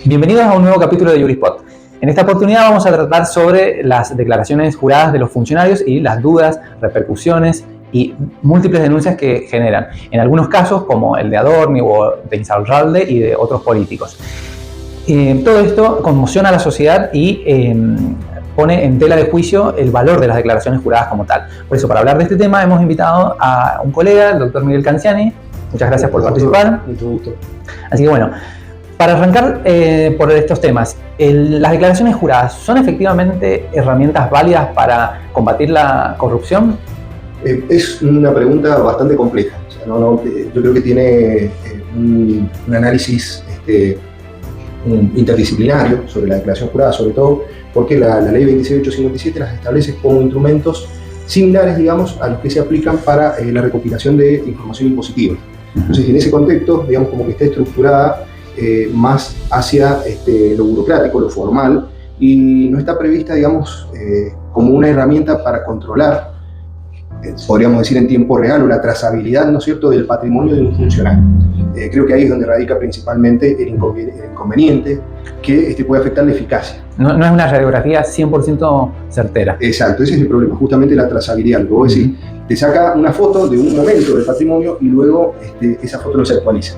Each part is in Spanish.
Bienvenidos a un nuevo capítulo de Jurispot. En esta oportunidad vamos a tratar sobre las declaraciones juradas de los funcionarios y las dudas, repercusiones y múltiples denuncias que generan, en algunos casos como el de Adorni o de Insaurralde y de otros políticos. Todo esto conmociona a la sociedad y pone en tela de juicio el valor de las declaraciones juradas como tal. Por eso, para hablar de este tema, hemos invitado a un colega, el doctor Miguel Canciani. Muchas gracias por participar. Mucho gusto. Así que bueno, para arrancar por estos temas, ¿las declaraciones juradas son efectivamente herramientas válidas para combatir la corrupción? Es una pregunta bastante compleja. O sea, yo creo que tiene un análisis interdisciplinario sobre la declaración jurada, sobre todo porque la ley 26857 las establece como instrumentos similares, digamos, a los que se aplican para la recopilación de información impositiva. Entonces, en ese contexto, digamos, como que está estructurada más hacia lo burocrático, lo formal, y no está prevista, digamos, como una herramienta para controlar, podríamos decir en tiempo real, o la trazabilidad, ¿no es cierto?, del patrimonio de un funcionario. Creo que ahí es donde radica principalmente el inconveniente que puede afectar la eficacia. No es una radiografía 100% certera. Exacto, ese es el problema, justamente la trazabilidad. Lo que vos decís, te saca una foto de un momento del patrimonio y luego esa foto no se actualiza.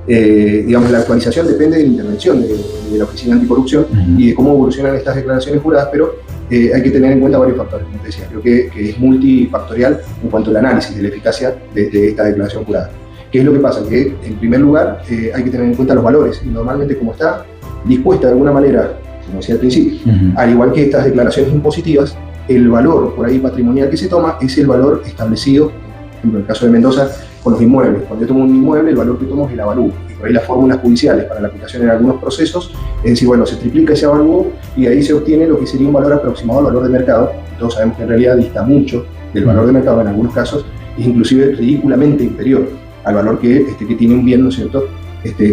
Digamos, la actualización depende de la intervención de la Oficina Anticorrupción y de cómo evolucionan estas declaraciones juradas, pero hay que tener en cuenta varios factores, como te decía. Creo que es multifactorial en cuanto al análisis de la eficacia de esta declaración jurada. ¿Qué es lo que pasa? Que en primer lugar hay que tener en cuenta los valores, y normalmente como está dispuesta de alguna manera, como decía al principio, al igual que estas declaraciones impositivas, el valor por ahí patrimonial que se toma es el valor establecido, por ejemplo, en el caso de Mendoza, con los inmuebles. Cuando yo tomo un inmueble, el valor que tomo es el avalúo. Y por ahí las fórmulas judiciales para la aplicación en algunos procesos es decir, bueno, se triplica ese avalúo y ahí se obtiene lo que sería un valor aproximado al valor de mercado. Todos sabemos que en realidad dista mucho del valor de mercado en algunos casos, es inclusive ridículamente inferior al valor que tiene un bien, ¿no es cierto?,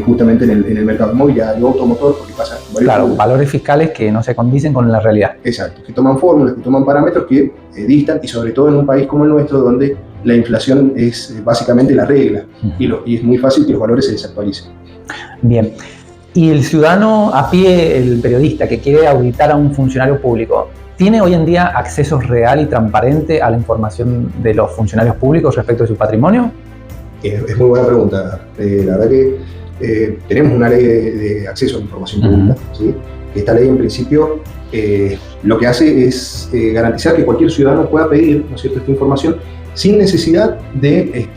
justamente en el mercado inmobiliario, automotor, porque pasa varios claro, valores fiscales que no se condicen con la realidad. Exacto, que toman fórmulas, que toman parámetros que distan, y sobre todo en un país como el nuestro, donde la inflación es básicamente la regla, y es muy fácil que los valores se desactualicen. Bien, y el ciudadano a pie, el periodista que quiere auditar a un funcionario público, ¿tiene hoy en día acceso real y transparente a la información de los funcionarios públicos respecto de su patrimonio? Es muy buena pregunta. La verdad que tenemos una ley de acceso a la información pública, ¿sí? Esta ley en principio lo que hace es garantizar que cualquier ciudadano pueda pedir, ¿no es cierto?, esta información sin necesidad de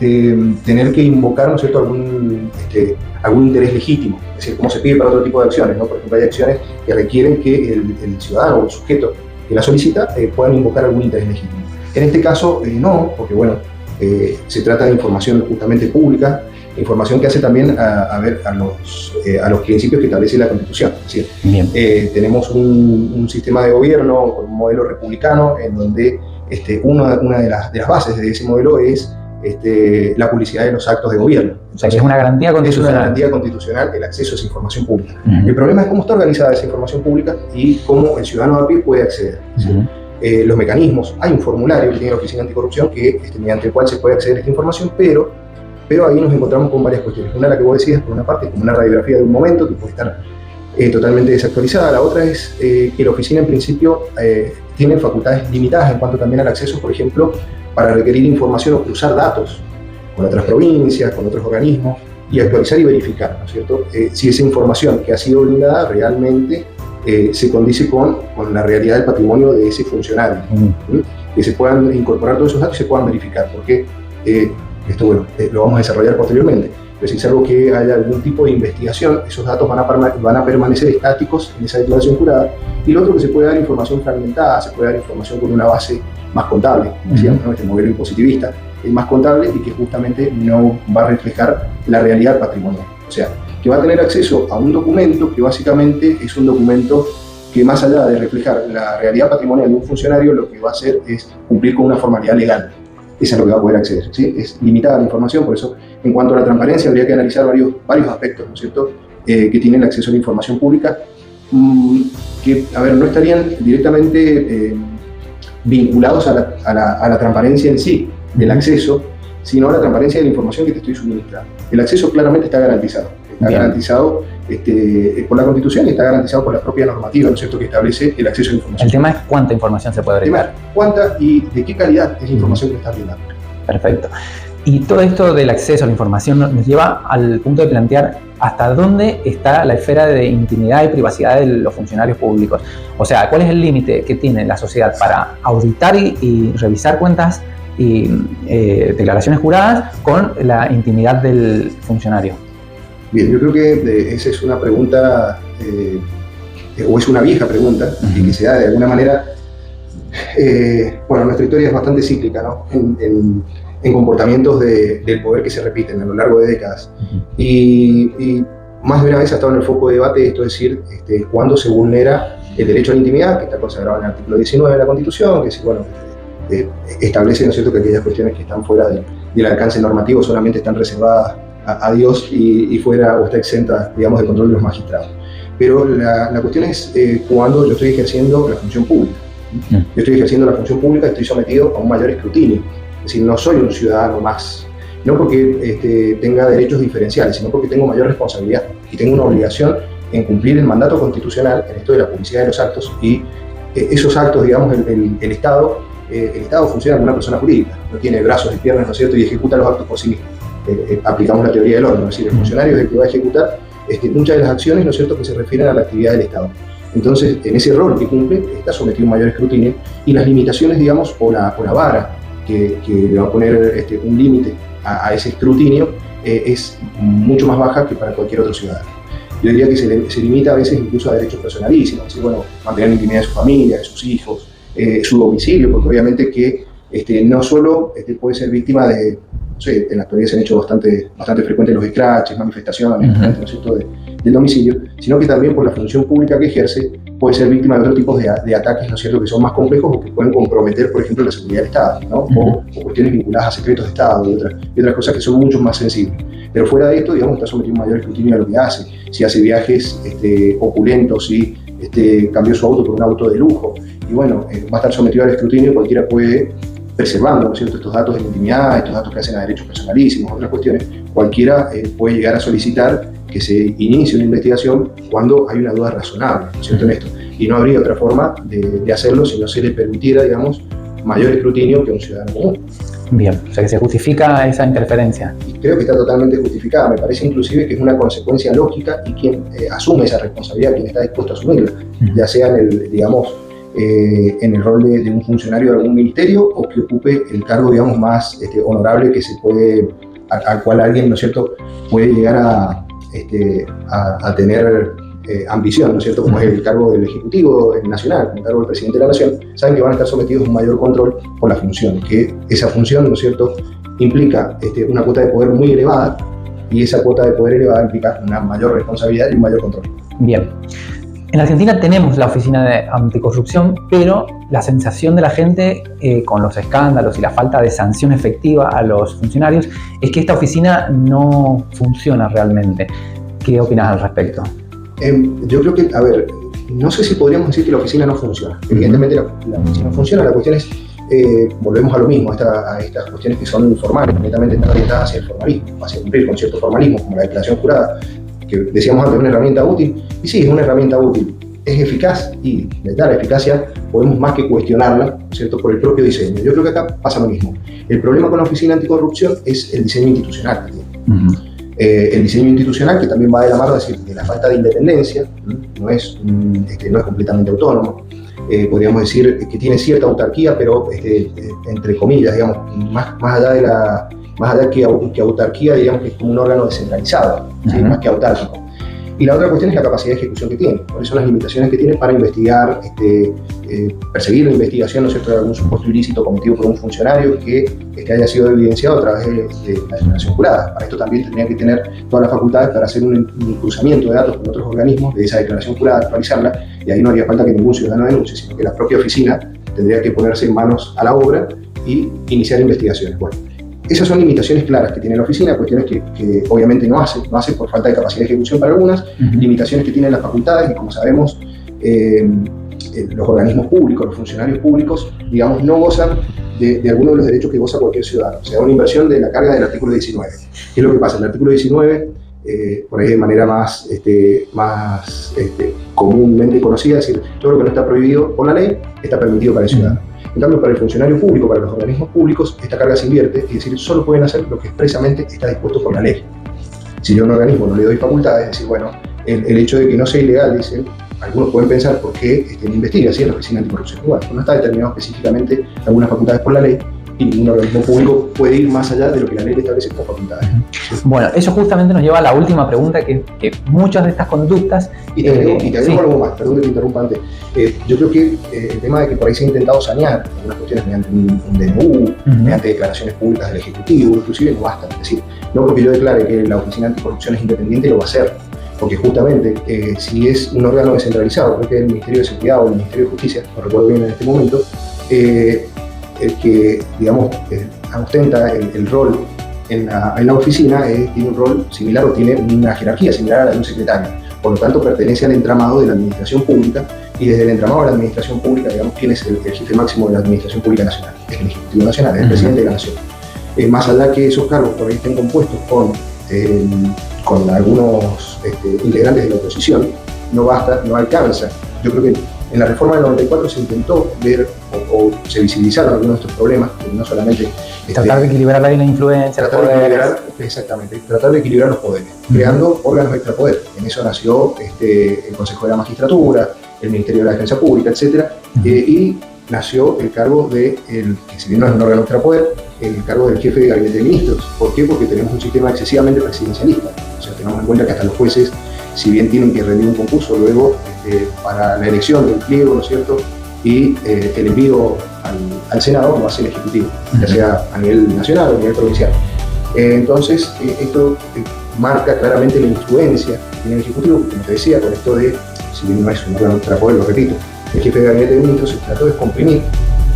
tener que invocar, ¿no es cierto?, algún interés legítimo. Es decir, como se pide para otro tipo de acciones, ¿no? Por ejemplo, hay acciones que requieren que el ciudadano o el sujeto que la solicita puedan invocar algún interés legítimo. En este caso no, porque bueno, se trata de información justamente pública, información que hace también a los principios que establece la Constitución. Es decir, tenemos un sistema de gobierno con un modelo republicano en donde una de las bases de ese modelo es la publicidad de los actos de gobierno. O sea, que es una garantía constitucional. Es una garantía constitucional el acceso a esa información pública. El problema es cómo está organizada esa información pública y cómo el ciudadano a pie puede acceder. Los mecanismos, hay un formulario que tiene la Oficina Anticorrupción mediante el cual se puede acceder a esta información, pero ahí nos encontramos con varias cuestiones. Una, la que vos decías, por una parte, como una radiografía de un momento que puede estar totalmente desactualizada. La otra es que la oficina en principio tiene facultades limitadas en cuanto también al acceso, por ejemplo, para requerir información o cruzar datos con otras provincias, con otros organismos, y actualizar y verificar, ¿no es cierto?, si esa información que ha sido brindada realmente se condice con la realidad del patrimonio de ese funcionario. Que se puedan incorporar todos esos datos y se puedan verificar, porque esto, bueno, lo vamos a desarrollar posteriormente. Pero si es algo que haya algún tipo de investigación, esos datos van a permanecer estáticos en esa declaración jurada. Y lo otro, que se puede dar información fragmentada, se puede dar información con una base más contable, como decíamos, ¿no? Este modelo impositivista es más contable y que justamente no va a reflejar la realidad patrimonial. O sea, que va a tener acceso a un documento que básicamente es un documento que, más allá de reflejar la realidad patrimonial de un funcionario, lo que va a hacer es cumplir con una formalidad legal. Esa es lo que va a poder acceder, ¿sí? Es limitada la información, por eso, en cuanto a la transparencia, habría que analizar varios aspectos, ¿no es cierto?, que tienen acceso a la información pública, que, a ver, no estarían directamente vinculados a la transparencia en sí, del acceso, sino a la transparencia de la información que te estoy suministrando. El acceso claramente está garantizado. Está garantizado por la Constitución y está garantizado por la propia normativa, ¿no es cierto?, que establece el acceso a la información. El tema es cuánta información se puede brindar. Cuánta y de qué calidad es la información que está brindando. Perfecto. Y todo esto del acceso a la información nos lleva al punto de plantear hasta dónde está la esfera de intimidad y privacidad de los funcionarios públicos. O sea, ¿cuál es el límite que tiene la sociedad para auditar y revisar cuentas y declaraciones juradas con la intimidad del funcionario? Bien, yo creo que esa es una pregunta, o es una vieja pregunta, y que se da de alguna manera. Bueno, nuestra historia es bastante cíclica, ¿no?, en comportamientos del poder que se repiten a lo largo de décadas. Y más de una vez ha estado en el foco de debate esto, es decir, cuándo se vulnera el derecho a la intimidad, que está consagrado en el artículo 19 de la Constitución, que bueno, establece, ¿no es cierto?, que aquellas cuestiones que están fuera del alcance normativo solamente están reservadas a Dios y fuera o está exenta, digamos, de control de los magistrados. Pero la cuestión es cuando yo estoy ejerciendo la función pública. Yo estoy ejerciendo la función pública, estoy sometido a un mayor escrutinio. Es decir, no soy un ciudadano más, no porque tenga derechos diferenciales, sino porque tengo mayor responsabilidad y tengo una obligación en cumplir el mandato constitucional en esto de la publicidad de los actos, y esos actos, digamos, el Estado funciona como una persona jurídica, no tiene brazos y piernas, ¿no es cierto?, y ejecuta los actos por sí mismo. Aplicamos la teoría del orden, es decir, el funcionario es el que va a ejecutar muchas de las acciones, ¿no es cierto?, que se refieren a la actividad del Estado. Entonces, en ese rol que cumple, está sometido a un mayor escrutinio, y las limitaciones, digamos, o la vara que le va a poner un límite a ese escrutinio es mucho más baja que para cualquier otro ciudadano. Yo diría que se limita a veces incluso a derechos personalísimos, es decir, bueno, mantener la intimidad de su familia, de sus hijos, su domicilio, porque obviamente que no solo puede ser víctima de, no sé, en la actualidad se han hecho bastante frecuentes los scratches, manifestaciones, ¿no es cierto?, del domicilio, sino que también por la función pública que ejerce puede ser víctima de otro tipo de ataques, ¿no es cierto?, que son más complejos o que pueden comprometer, por ejemplo, la seguridad del Estado, ¿no?, o cuestiones vinculadas a secretos de Estado y otras cosas que son mucho más sensibles. Pero fuera de esto, digamos, está sometido a un mayor escrutinio de lo que hace. Si hace viajes opulentos, si cambió su auto por un auto de lujo, y bueno, va a estar sometido al escrutinio, cualquiera puede, preservando, ¿no es cierto?, estos datos de intimidad, estos datos que hacen a derechos personalísimos, otras cuestiones, cualquiera puede llegar a solicitar que se inicie una investigación cuando hay una duda razonable, ¿no es cierto?, en esto. Y no habría otra forma de hacerlo si no se le permitiera, digamos, mayor escrutinio que a un ciudadano común. Bien, o sea que se justifica esa interferencia. Y creo que está totalmente justificada, me parece inclusive que es una consecuencia lógica, y quien asume esa responsabilidad, quien está dispuesto a asumirla, ya sea en el rol de un funcionario de algún ministerio, o que ocupe el cargo, digamos, más honorable que se puede, al cual alguien, ¿no es cierto?, puede llegar a tener ambición, ¿no es cierto?, como es el cargo del Ejecutivo Nacional, el cargo del Presidente de la Nación. Saben que van a estar sometidos a un mayor control por la función, que esa función, ¿no es cierto?, implica una cuota de poder muy elevada, y esa cuota de poder elevada implica una mayor responsabilidad y un mayor control. Bien. En Argentina tenemos la Oficina de Anticorrupción, pero la sensación de la gente con los escándalos y la falta de sanción efectiva a los funcionarios es que esta oficina no funciona realmente. ¿Qué opinas al respecto? Yo creo que, a ver, no sé si podríamos decir que la oficina no funciona. Evidentemente la oficina no funciona, la cuestión es, volvemos a lo mismo, a estas cuestiones que son formales, netamente están orientadas hacia el formalismo, hacia cumplir con cierto formalismo, como la declaración jurada, que decíamos antes, una herramienta útil, y sí, es una herramienta útil, es eficaz, y de tal eficacia podemos más que cuestionarla, ¿cierto?, por el propio diseño. Yo creo que acá pasa lo mismo. El problema con la Oficina Anticorrupción es el diseño institucional que tiene. El diseño institucional, que también va de la mano de la falta de independencia, no es completamente autónomo. Podríamos decir que tiene cierta autarquía, pero entre comillas, digamos, más allá que autarquía, digamos que es como un órgano descentralizado, ¿sí?, más que autárquico. Y la otra cuestión es la capacidad de ejecución que tiene, cuáles son las limitaciones que tiene para investigar, perseguir la investigación, ¿no es cierto?, de algún supuesto ilícito cometido por un funcionario que haya sido evidenciado a través de la declaración jurada. Para esto también tendría que tener todas las facultades para hacer un cruzamiento de datos con otros organismos de esa declaración jurada, actualizarla, y ahí no haría falta que ningún ciudadano denuncie, sino que la propia oficina tendría que ponerse en manos a la obra y iniciar investigaciones. Bueno, esas son limitaciones claras que tiene la oficina, cuestiones que obviamente no hace por falta de capacidad de ejecución para algunas, limitaciones que tienen las facultades, y como sabemos, los organismos públicos, los funcionarios públicos, digamos, no gozan de algunos de los derechos que goza cualquier ciudadano. O sea, una inversión de la carga del artículo 19. ¿Qué es lo que pasa? El artículo 19 por ahí de manera más comúnmente conocida, es decir, todo lo que no está prohibido por la ley está permitido para el ciudadano. En cambio, para el funcionario público, para los organismos públicos, esta carga se invierte, es decir, solo pueden hacer lo que expresamente está dispuesto por la ley. Si yo a un organismo no le doy facultades, es decir, bueno, el hecho de que no sea ilegal, dicen, algunos pueden pensar por qué investiga, ¿sí? En la Oficina Anticorrupción. Bueno, no está determinado específicamente algunas facultades por la ley, y ningún organismo público puede ir más allá de lo que la ley le establece como facultades. Bueno, eso justamente nos lleva a la última pregunta, que muchas de estas conductas... Y te agrego sí. algo más, perdón que te interrumpa antes. Yo creo que el tema de que por ahí se ha intentado sanear algunas cuestiones mediante un DNU, mediante declaraciones públicas del Ejecutivo, inclusive no basta. Es decir, no porque yo declare que la Oficina Anticorrupción es independiente, lo va a hacer. Porque justamente, si es un órgano descentralizado, creo que es el Ministerio de Seguridad o el Ministerio de Justicia, no recuerdo bien en este momento, el que, digamos, ostenta el rol en la oficina tiene un rol similar o tiene una jerarquía similar a la de un secretario. Por lo tanto, pertenece al entramado de la administración pública, y desde el entramado de la administración pública, digamos, ¿quién es el jefe máximo de la administración pública nacional? Es el Ejecutivo Nacional, es el presidente de la Nación. Más allá que esos cargos por ahí estén compuestos con algunos integrantes de la oposición, no basta, no alcanza. Yo creo que en la reforma del 94 se intentó ver o se visibilizaron algunos de estos problemas, no solamente... tratar de equilibrar ahí la influencia, tratar de equilibrar los poderes, creando órganos extrapoder. En eso nació el Consejo de la Magistratura, el Ministerio de la Defensa Pública, etc. Y nació el cargo que si bien no es un órgano extrapoder, el cargo del jefe de gabinete de ministros. ¿Por qué? Porque tenemos un sistema excesivamente presidencialista. O sea, tengamos en cuenta que hasta los jueces, si bien tienen que rendir un concurso luego para la elección del pliego, ¿no es cierto?, y el envío al Senado lo hace el Ejecutivo, ya sea a nivel nacional o a nivel provincial. Entonces, esto marca claramente la influencia que tiene el Ejecutivo, como te decía, con esto de, si bien no es un órgano extrapoder, lo repito, el jefe de gabinete de ministros se trató de comprimir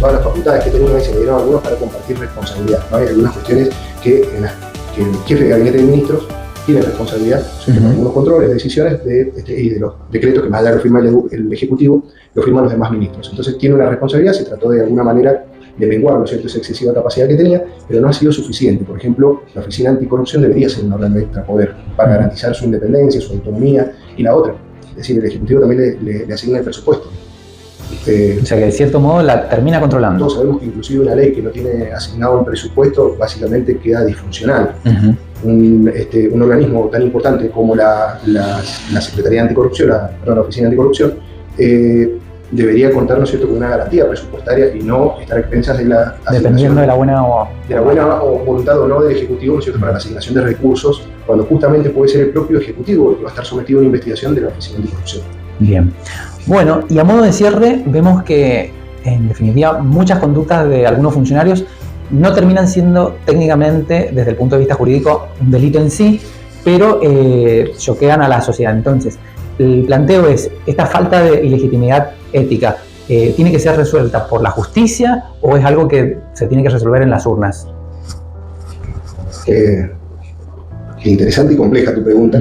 todas las facultades que tenía y se le dieron algunos para compartir responsabilidad, ¿no? Hay algunas cuestiones que el jefe de gabinete de ministros tiene responsabilidad sobre algunos controles, decisiones y de los decretos que más allá lo firma el Ejecutivo, lo firman los demás ministros. Entonces tiene una responsabilidad, se trató de alguna manera de menguar, ¿no es cierto?, esa excesiva capacidad que tenía, pero no ha sido suficiente. Por ejemplo, la Oficina Anticorrupción debería ser un órgano extrapoder para garantizar su independencia, su autonomía, y la otra, es decir, el Ejecutivo también le asigna el presupuesto. O sea que de cierto modo la termina controlando. Todos sabemos que inclusive una ley que no tiene asignado un presupuesto básicamente queda disfuncional. Un organismo tan importante como la Secretaría de Anticorrupción, la Oficina Anticorrupción, debería contar, ¿no es cierto?, con una garantía presupuestaria y no estar a expensas de la dependiendo de la buena voluntad o no del Ejecutivo, ¿no es cierto?, para la asignación de recursos, cuando justamente puede ser el propio Ejecutivo el que va a estar sometido a una investigación de la Oficina Anticorrupción. Bien. Bueno, y a modo de cierre, vemos que, en definitiva, muchas conductas de algunos funcionarios no terminan siendo técnicamente, desde el punto de vista jurídico, un delito en sí, pero choquean a la sociedad. Entonces, el planteo es, ¿esta falta de ilegitimidad ética tiene que ser resuelta por la justicia o es algo que se tiene que resolver en las urnas? Qué interesante y compleja tu pregunta.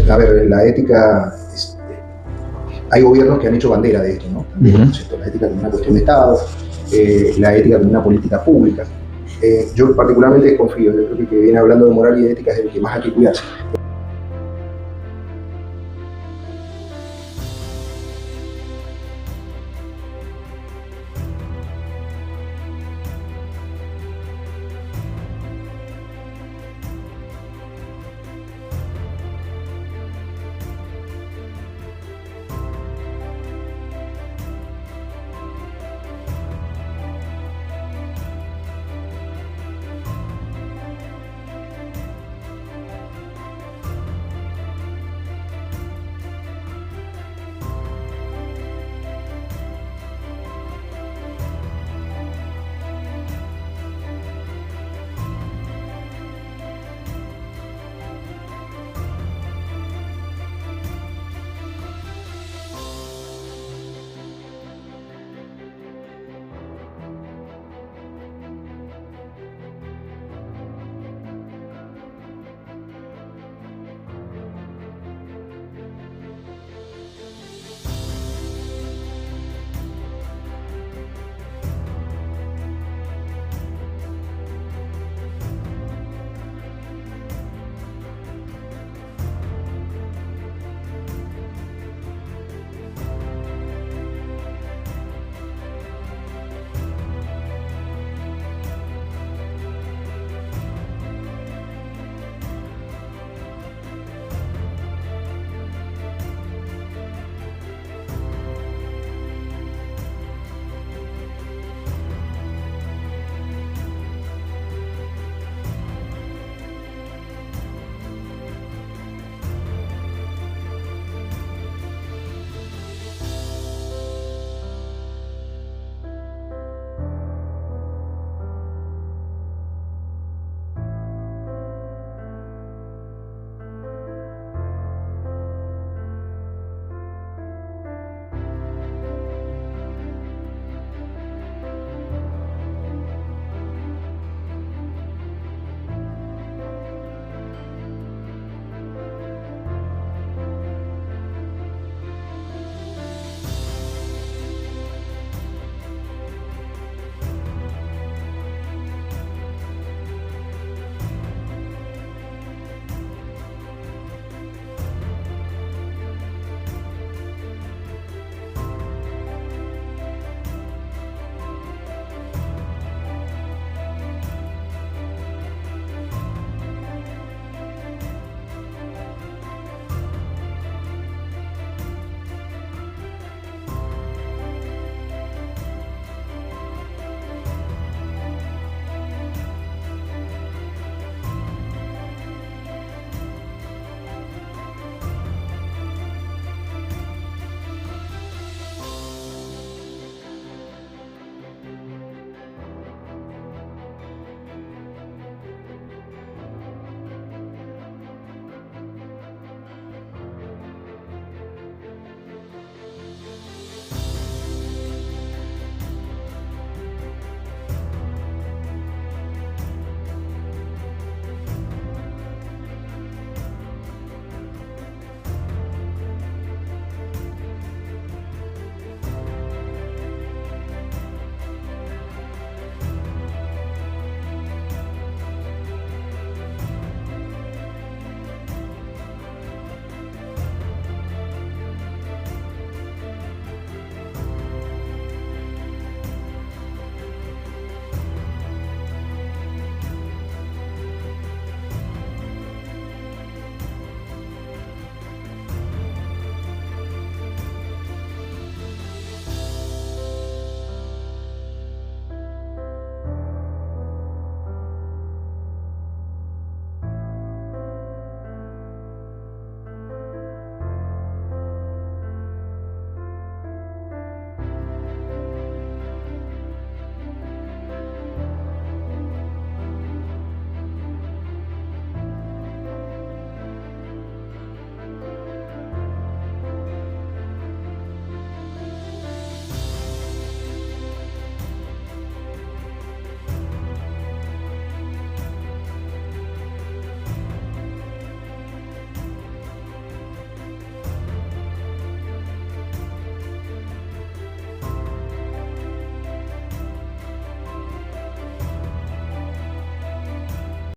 A ver, la ética, hay gobiernos que han hecho bandera de esto, ¿no? La ética como una cuestión de Estado, la ética como una política pública. Yo particularmente desconfío, yo creo que viene hablando de moral y de ética es el que más hay que cuidarse.